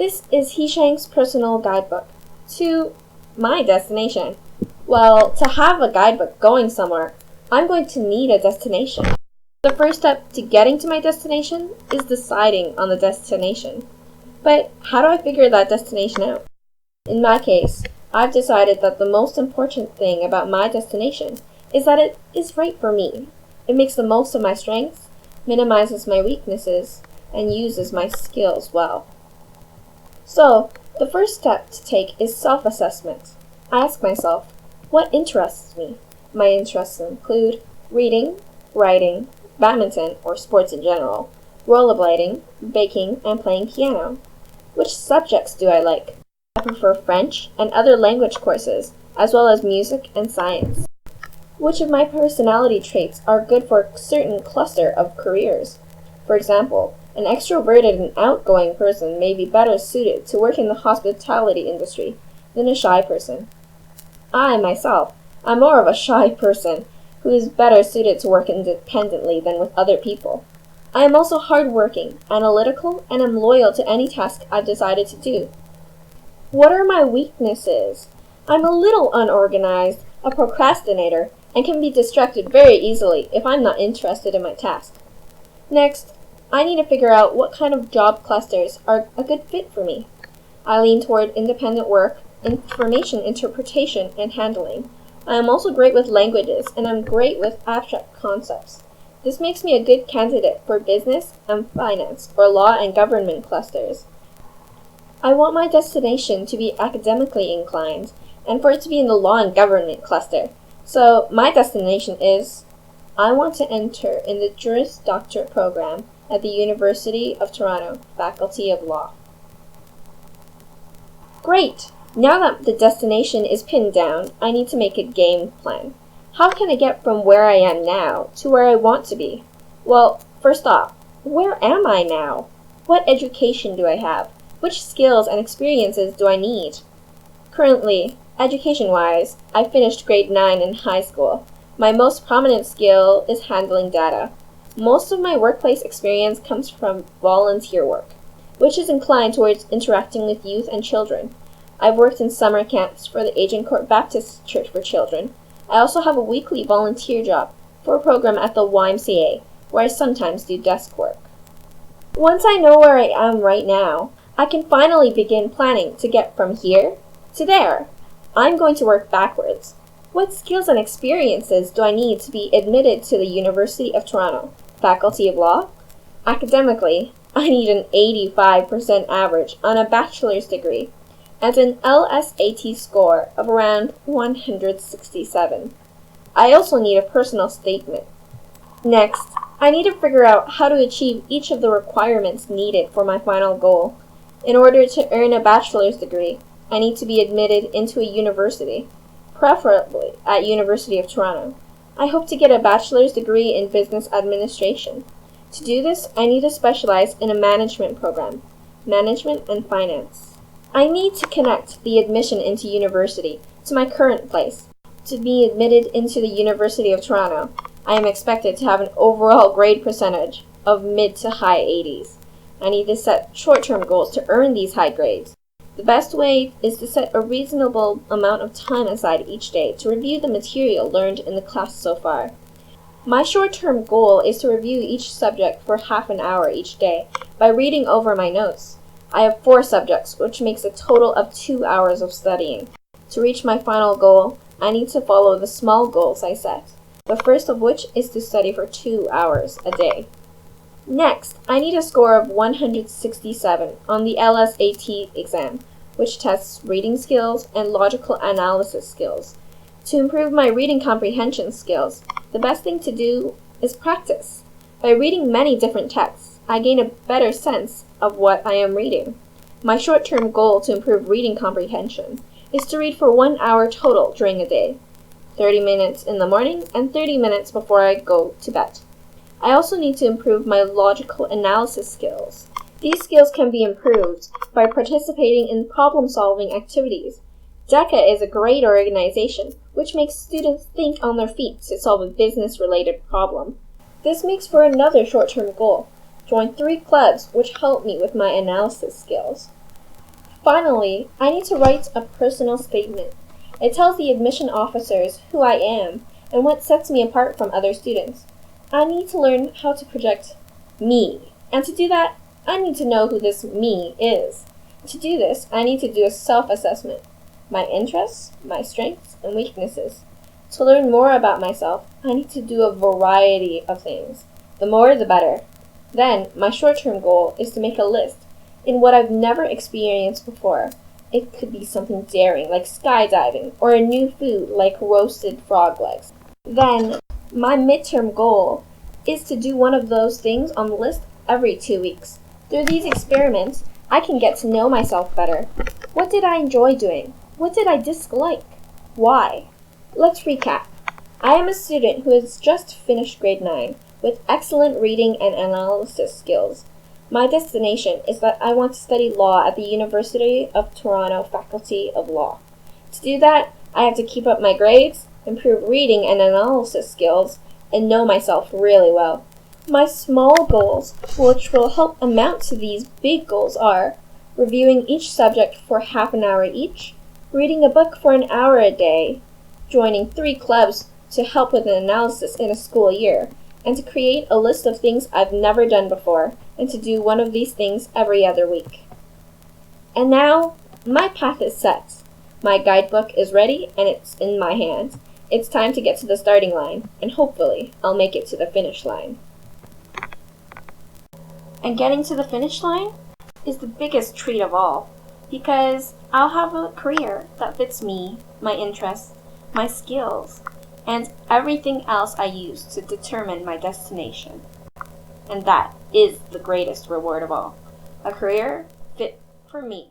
This is Hishang's personal guidebook to my destination. Well, to have a guidebook going somewhere, I'm going to need a destination. The first step to getting to my destination is deciding on the destination. But how do I figure that destination out? In my case, I've decided that the most important thing about my destination is that it is right for me. It makes the most of my strengths, minimizes my weaknesses, and uses my skills well. So, the first step to take is self-assessment. I ask myself, what interests me? My interests include reading, writing, badminton or sports in general, rollerblading, baking, and playing piano. Which subjects do I like? I prefer French and other language courses, as well as music and science. Which of my personality traits are good for a certain cluster of careers? For example, an extroverted and outgoing person may be better suited to work in the hospitality industry than a shy person. I, myself, am more of a shy person who is better suited to work independently than with other people. I am also hardworking, analytical, and am loyal to any task I've decided to do. What are my weaknesses? I'm a little unorganized, a procrastinator, and can be distracted very easily if I'm not interested in my task. Next, I need to figure out what kind of job clusters are a good fit for me. I lean toward independent work, information interpretation, and handling. I am also great with languages, and I'm great with abstract concepts. This makes me a good candidate for business and finance or law and government clusters. I want my destination to be academically inclined, and for it to be in the law and government cluster. So my destination is, I want to enter in the Juris Doctor program at the University of Toronto, Faculty of Law. Great! Now that the destination is pinned down, I need to make a game plan. How can I get from where I am now to where I want to be? Well, first off, where am I now? What education do I have? Which skills and experiences do I need? Currently, education-wise, I finished grade 9 in high school. My most prominent skill is handling data. Most of my workplace experience comes from volunteer work, which is inclined towards interacting with youth and children. I've worked in summer camps for the Agincourt Baptist Church for Children. I also have a weekly volunteer job for a program at the YMCA, where I sometimes do desk work. Once I know where I am right now, I can finally begin planning to get from here to there. I'm going to work backwards. What skills and experiences do I need to be admitted to the University of Toronto, Faculty of Law? Academically, I need an 85% average on a bachelor's degree and an LSAT score of around 167. I also need a personal statement. Next, I need to figure out how to achieve each of the requirements needed for my final goal. In order to earn a bachelor's degree, I need to be admitted into a university, preferably at University of Toronto. I hope to get a bachelor's degree in business administration. To do this, I need to specialize in a management program, management and finance. I need to connect the admission into university to my current place. To be admitted into the University of Toronto, I am expected to have an overall grade percentage of mid to high 80s. I need to set short-term goals to earn these high grades. The best way is to set a reasonable amount of time aside each day to review the material learned in the class so far. My short-term goal is to review each subject for half an hour each day by reading over my notes. I have 4 subjects, which makes a total of 2 hours of studying. To reach my final goal, I need to follow the small goals I set, the first of which is to study for 2 hours a day. Next, I need a score of 167 on the LSAT exam, which tests reading skills and logical analysis skills. To improve my reading comprehension skills, the best thing to do is practice. By reading many different texts, I gain a better sense of what I am reading. My short-term goal to improve reading comprehension is to read for 1 hour total during a day, 30 minutes in the morning and 30 minutes before I go to bed. I also need to improve my logical analysis skills. These skills can be improved by participating in problem-solving activities. DECA is a great organization which makes students think on their feet to solve a business-related problem. This makes for another short-term goal. Join 3 clubs which help me with my analysis skills. Finally, I need to write a personal statement. It tells the admission officers who I am and what sets me apart from other students. I need to learn how to project me. And to do that, I need to know who this me is. To do this, I need to do a self-assessment. My interests, my strengths, and weaknesses. To learn more about myself, I need to do a variety of things. The more, the better. Then, my short-term goal is to make a list in what I've never experienced before. It could be something daring, like skydiving, or a new food, like roasted frog legs. Then, my midterm goal is to do one of those things on the list every 2 weeks. Through these experiments, I can get to know myself better. What did I enjoy doing? What did I dislike? Why? Let's recap. I am a student who has just finished grade 9 with excellent reading and analysis skills. My destination is that I want to study law at the University of Toronto Faculty of Law. To do that, I have to keep up my grades, improve reading and analysis skills, and know myself really well. My small goals, which will help amount to these big goals, are reviewing each subject for half an hour each, reading a book for an hour a day, joining 3 clubs to help with an analysis in a school year, and to create a list of things I've never done before, and to do one of these things every other week. And now, my path is set. My guidebook is ready, and it's in my hand. It's time to get to the starting line, and hopefully, I'll make it to the finish line. And getting to the finish line is the biggest treat of all, because I'll have a career that fits me, my interests, my skills, and everything else I use to determine my destination. And that is the greatest reward of all, a career fit for me.